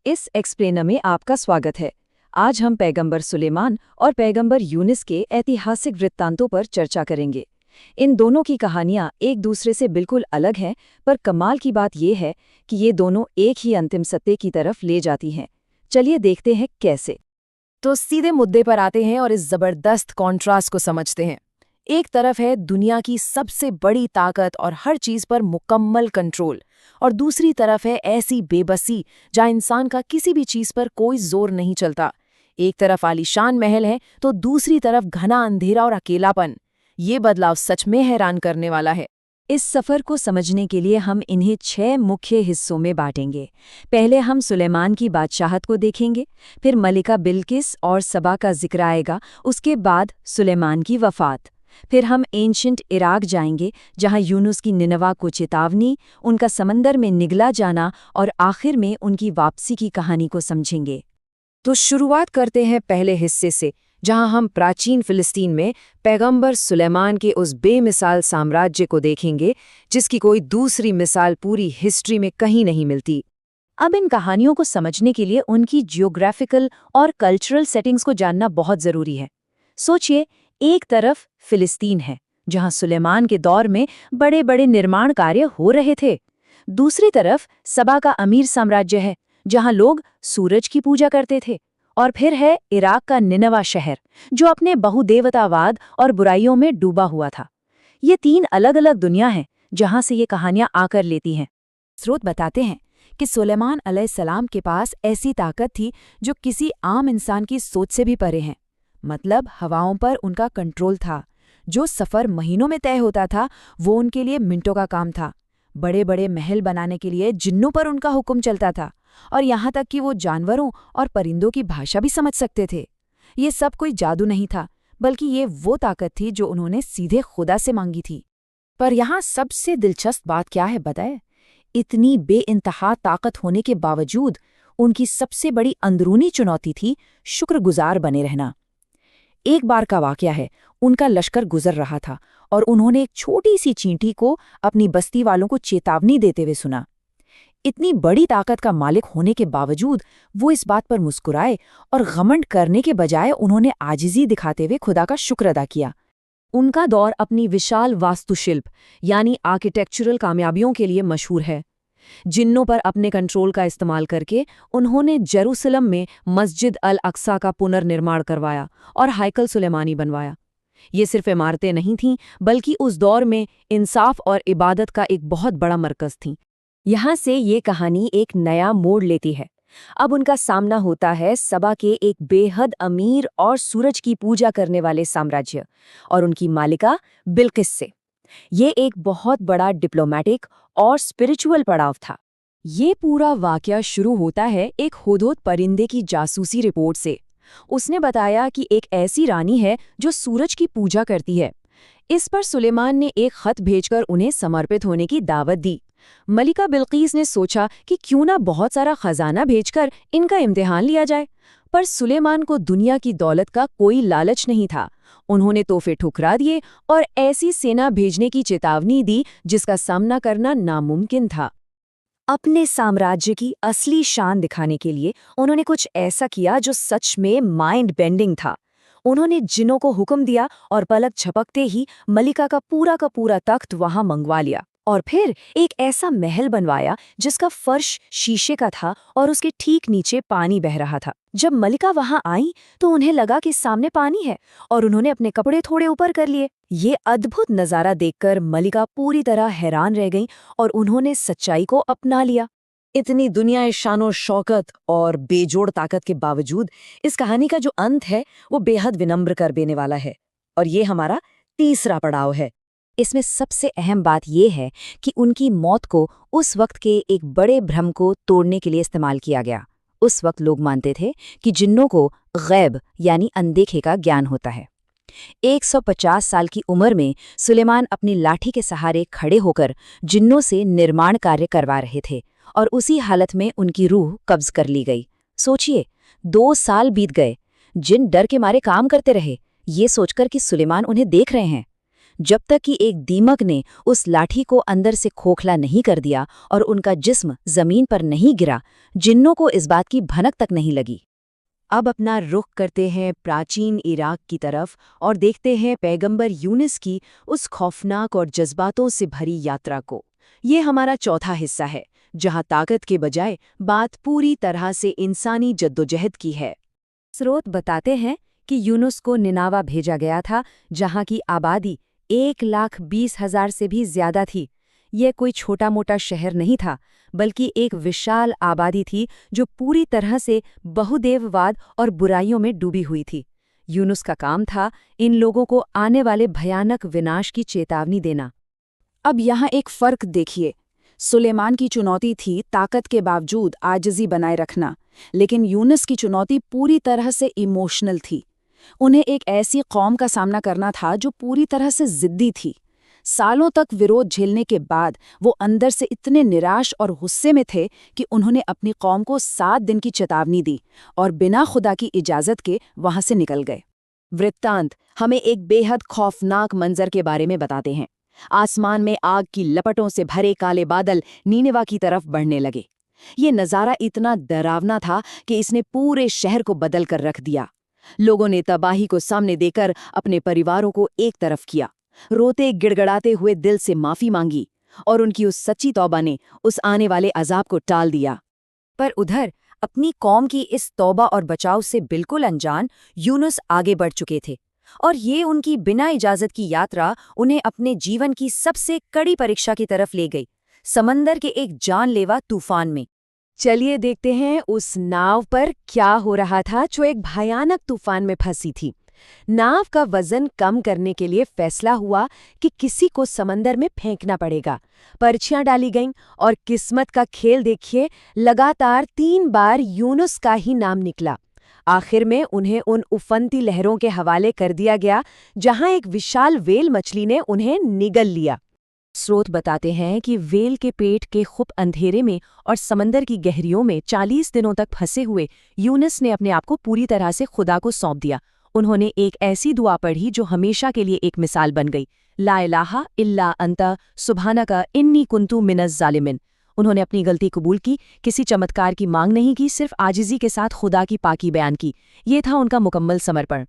इस एक्सप्लेनर में आपका स्वागत है। आज हम पैगंबर सुलेमान और पैगंबर यूनिस के ऐतिहासिक वृत्तांतों पर चर्चा करेंगे। इन दोनों की कहानियां एक दूसरे से बिल्कुल अलग हैं, पर कमाल की बात यह है कि ये दोनों एक ही अंतिम सत्य की तरफ ले जाती हैं। चलिए देखते हैं कैसे। तो सीधे मुद्दे पर आते हैं और इस जबरदस्त कॉन्ट्रास्ट को समझते हैं। एक तरफ है दुनिया की सबसे बड़ी ताकत और हर चीज पर मुकम्मल कंट्रोल, और दूसरी तरफ है ऐसी बेबसी जहां इंसान का किसी भी चीज पर कोई जोर नहीं चलता। एक तरफ आलीशान महल है तो दूसरी तरफ घना अंधेरा और अकेलापन। ये बदलाव सच में हैरान करने वाला है। इस सफ़र को समझने के लिए हम इन्हें 6 मुख्य हिस्सों में बांटेंगे। पहले हम सुलेमान की बादशाहत को देखेंगे, फिर मलिका बिल्किस और सबा का जिक्र आएगा, उसके बाद सुलेमान की वफ़ात। फिर हम एंशिएंट इराक जाएंगे, जहां यूनुस की निनवा को चेतावनी, उनका समंदर में निगला जाना और आखिर में उनकी वापसी की कहानी को समझेंगे। तो शुरुआत करते हैं पहले हिस्से से, जहां हम प्राचीन फिलिस्तीन में पैगंबर सुलेमान के उस बेमिसाल साम्राज्य को देखेंगे जिसकी कोई दूसरी मिसाल पूरी हिस्ट्री में कहीं नहीं मिलती। अब इन कहानियों को समझने के लिए उनकी जियोग्राफिकल और कल्चरल सेटिंग्स को जानना बहुत ज़रूरी है। सोचिए, एक तरफ फिलिस्तीन है, जहां सुलेमान के दौर में बड़े बड़े निर्माण कार्य हो रहे थे। दूसरी तरफ सबा का अमीर साम्राज्य है, जहां लोग सूरज की पूजा करते थे। और फिर है इराक का निनवा शहर, जो अपने बहुदेवतावाद और बुराइयों में डूबा हुआ था। ये 3 अलग अलग दुनिया हैं जहां से ये कहानियां आकर लेती हैं। स्रोत बताते हैं कि सुलेमान अलैहिस्सलाम के पास ऐसी ताकत थी जो किसी आम इंसान की सोच से भी परे है। मतलब हवाओं पर उनका कंट्रोल था। जो सफ़र महीनों में तय होता था वो उनके लिए मिनटों का काम था। बड़े बड़े महल बनाने के लिए जिन्नों पर उनका हुक्म चलता था, और यहाँ तक कि वो जानवरों और परिंदों की भाषा भी समझ सकते थे। ये सब कोई जादू नहीं था, बल्कि ये वो ताकत थी जो उन्होंने सीधे खुदा से मांगी थी। पर यहाँ सबसे दिलचस्प बात क्या है बताए? इतनी बेइंतहा ताकत होने के बावजूद उनकी सबसे बड़ी अंदरूनी चुनौती थी शुक्रगुजार बने रहना। एक बार का वाकया है, उनका लश्कर गुजर रहा था और उन्होंने एक छोटी सी चींटी को अपनी बस्ती वालों को चेतावनी देते हुए सुना। इतनी बड़ी ताकत का मालिक होने के बावजूद वो इस बात पर मुस्कुराए और घमंड करने के बजाय उन्होंने आजिज़ी दिखाते हुए खुदा का शुक्र अदा किया। उनका दौर अपनी विशाल वास्तुशिल्प यानी आर्किटेक्चरल कामयाबियों के लिए मशहूर है। जिन्नों पर अपने कंट्रोल का इस्तेमाल करके उन्होंने जेरूसलम में मस्जिद अल अक्सा का पुनर्निर्माण करवाया और हाइकल सुलेमानी बनवाया। ये सिर्फ इमारतें नहीं थीं, बल्कि उस दौर में इंसाफ और इबादत का एक बहुत बड़ा मरकज़ थी। यहाँ से ये कहानी एक नया मोड़ लेती है। अब उनका सामना होता है सबा के एक बेहद अमीर और सूरज की पूजा करने वाले साम्राज्य और उनकी मालिका बिल्किस से। ये एक बहुत बड़ा डिप्लोमैटिक और स्पिरिचुअल पड़ाव था। ये पूरा वाकया शुरू होता है एक हुदहुद परिंदे की जासूसी रिपोर्ट से। उसने बताया कि एक ऐसी रानी है जो सूरज की पूजा करती है। इस पर सुलेमान ने एक खत भेजकर उन्हें समर्पित होने की दावत दी। मलिका बिल्कीस ने सोचा कि क्यों ना बहुत सारा खजाना भेजकर इनका इम्तिहान लिया जाए, पर सुलेमान को दुनिया की दौलत का कोई लालच नहीं था। उन्होंने तोहफे ठुकरा दिए और ऐसी सेना भेजने की चेतावनी दी जिसका सामना करना नामुमकिन था। अपने साम्राज्य की असली शान दिखाने के लिए उन्होंने कुछ ऐसा किया जो सच में माइंड बेंडिंग था। उन्होंने जिन्नों को हुक्म दिया और पलक झपकते ही मलिका का पूरा तख्त वहां मंगवा लिया, और फिर एक ऐसा महल बनवाया जिसका फर्श शीशे का था और उसके ठीक नीचे पानी बह रहा था। जब मलिका वहां आई तो उन्हें लगा कि सामने पानी है, और उन्होंने अपने कपड़े थोड़े ऊपर कर लिए। ये अद्भुत नज़ारा देखकर मलिका पूरी तरह हैरान रह गईं और उन्होंने सच्चाई को अपना लिया। इतनी दुनिया शानो शौकत और बेजोड़ ताकत के बावजूद इस कहानी का जो अंत है वो बेहद विनम्र कर देने वाला है, और ये हमारा तीसरा पड़ाव है। इसमें सबसे अहम बात यह है कि उनकी मौत को उस वक्त के एक बड़े भ्रम को तोड़ने के लिए इस्तेमाल किया गया। उस वक्त लोग मानते थे कि जिन्नों को गैब यानी अनदेखे का ज्ञान होता है। 150 साल की उम्र में सुलेमान अपनी लाठी के सहारे खड़े होकर जिन्नों से निर्माण कार्य करवा रहे थे, और उसी हालत में उनकी रूह कब्ज कर ली गई। सोचिए, 2 साल बीत गए, जिन डर के मारे काम करते रहे, ये सोचकर कि सुलेमान उन्हें देख रहे हैं। जब तक कि एक दीमक ने उस लाठी को अंदर से खोखला नहीं कर दिया और उनका जिस्म जमीन पर नहीं गिरा, जिन्नों को इस बात की भनक तक नहीं लगी। अब अपना रुख करते हैं प्राचीन इराक की तरफ और देखते हैं पैगंबर यूनुस की उस खौफनाक और जज्बातों से भरी यात्रा को। ये हमारा चौथा हिस्सा है, जहां ताकत के बजाय बात पूरी तरह से इंसानी जद्दोजहद की है। स्रोत बताते हैं कि यूनुस को निनावा भेजा गया था, जहां की आबादी 1,20,000 से भी ज्यादा थी। ये कोई छोटा मोटा शहर नहीं था, बल्कि एक विशाल आबादी थी जो पूरी तरह से बहुदेववाद और बुराइयों में डूबी हुई थी। यूनुस का काम था इन लोगों को आने वाले भयानक विनाश की चेतावनी देना। अब यहाँ एक फर्क देखिए। सुलेमान की चुनौती थी ताकत के बावजूद आजिज़ी बनाए रखना, लेकिन यूनुस की चुनौती पूरी तरह से इमोशनल थी। उन्हें एक ऐसी कौम का सामना करना था जो पूरी तरह से जिद्दी थी। सालों तक विरोध झेलने के बाद वो अंदर से इतने निराश और गुस्से में थे कि उन्होंने अपनी कौम को 7 दिन की चेतावनी दी और बिना खुदा की इजाज़त के वहां से निकल गए। वृत्तांत हमें एक बेहद खौफनाक मंजर के बारे में बताते हैं। आसमान में आग की लपटों से भरे काले बादल नीनेवा की तरफ बढ़ने लगे। ये नज़ारा इतना डरावना था कि इसने पूरे शहर को बदल कर रख दिया। लोगों ने तबाही को सामने देकर अपने परिवारों को एक तरफ किया, रोते गिड़गड़ाते हुए दिल से माफी मांगी, और उनकी उस सच्ची तौबा ने उस आने वाले अजाब को टाल दिया। पर उधर अपनी कौम की इस तौबा और बचाव से बिल्कुल अनजान यूनुस आगे बढ़ चुके थे, और ये उनकी बिना इजाजत की यात्रा उन्हें अपने जीवन की सबसे कड़ी परीक्षा की तरफ ले गई, समंदर के एक जानलेवा तूफान में। चलिए देखते हैं उस नाव पर क्या हो रहा था जो एक भयानक तूफान में फंसी थी। नाव का वजन कम करने के लिए फैसला हुआ कि किसी को समंदर में फेंकना पड़ेगा। पर्चियां डाली गईं और किस्मत का खेल देखिए, लगातार 3 बार यूनुस का ही नाम निकला। आखिर में उन्हें उन उफनती लहरों के हवाले कर दिया गया जहां एक विशाल वेल मछली ने उन्हें निगल लिया। स्रोत बताते हैं कि वेल के पेट के खुब अंधेरे में और समंदर की गहरियों में 40 दिनों तक फंसे हुए यूनुस ने अपने आप को पूरी तरह से खुदा को सौंप दिया। उन्होंने एक ऐसी दुआ पढ़ी जो हमेशा के लिए एक मिसाल बन गई, ला इलाहा इल्ला अंता सुब्हानका इन्नी कुन्तु मिनज़ ज़ालिमिन। उन्होंने अपनी गलती कबूल की, किसी चमत्कार की मांग नहीं की, सिर्फ आजिज़ी के साथ खुदा की पाकी बयान की। ये था उनका मुकम्मल समर्पण।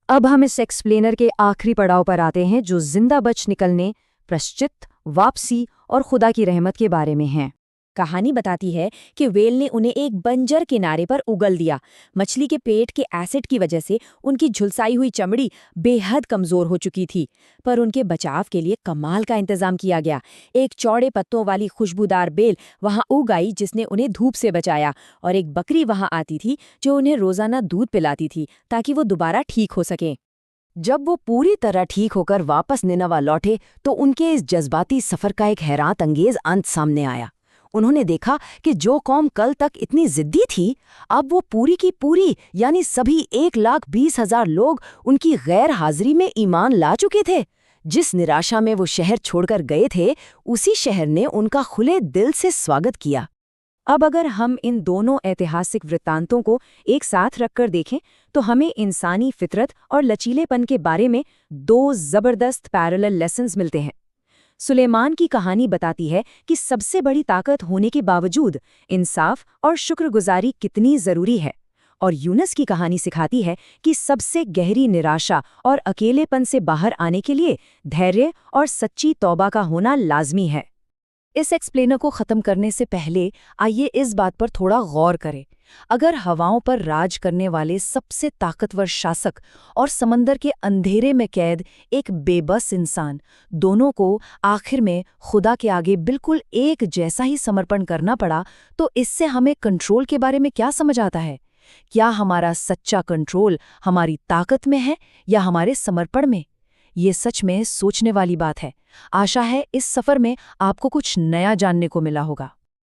अब हम इस एक्सप्लेनर के आखिरी पड़ाव पर आते हैं, जो जिंदा बच निकलने, प्रायश्चित, वापसी और खुदा की रहमत के बारे में है। कहानी बताती है कि वेल ने उन्हें एक बंजर किनारे पर उगल दिया। मछली के पेट के एसिड की वजह से उनकी झुलसाई हुई चमड़ी बेहद कमजोर हो चुकी थी, पर उनके बचाव के लिए कमाल का इंतजाम किया गया। एक चौड़े पत्तों वाली खुशबूदार बेल वहां उग आई जिसने उन्हें धूप से बचाया, और एक बकरी वहां आती थी जो उन्हें रोजाना दूध पिलाती थी ताकि वो दोबारा ठीक हो सकें। जब वो पूरी तरह ठीक होकर वापस निनवा लौटे तो उनके इस जज्बाती सफर का एक हैरात अंगेज अंत सामने आया। उन्होंने देखा कि जो कौम कल तक इतनी जिद्दी थी, अब वो पूरी की पूरी यानी सभी 1,20,000 लोग उनकी गैर हाजिरी में ईमान ला चुके थे। जिस निराशा में वो शहर छोड़कर गए थे, उसी शहर ने उनका खुले दिल से स्वागत किया। अब अगर हम इन दोनों ऐतिहासिक वृत्तांतों को एक साथ रखकर देखें तो हमें इंसानी फितरत और लचीलेपन के बारे में 2 जबरदस्त पैरेलल लेसन्स मिलते हैं। सुलेमान की कहानी बताती है कि सबसे बड़ी ताकत होने के बावजूद इंसाफ और शुक्रगुजारी कितनी जरूरी है, और यूनुस की कहानी सिखाती है कि सबसे गहरी निराशा और अकेलेपन से बाहर आने के लिए धैर्य और सच्ची तौबा का होना लाजमी है। इस एक्सप्लेनर को ख़त्म करने से पहले आइए इस बात पर थोड़ा गौर करें। अगर हवाओं पर राज करने वाले सबसे ताकतवर शासक और समंदर के अंधेरे में कैद एक बेबस इंसान, दोनों को आखिर में खुदा के आगे बिल्कुल एक जैसा ही समर्पण करना पड़ा, तो इससे हमें कंट्रोल के बारे में क्या समझ आता है? क्या हमारा सच्चा कंट्रोल हमारी ताकत में है या हमारे समर्पण में? ये सच में सोचने वाली बात है। आशा है इस सफ़र में आपको कुछ नया जानने को मिला होगा।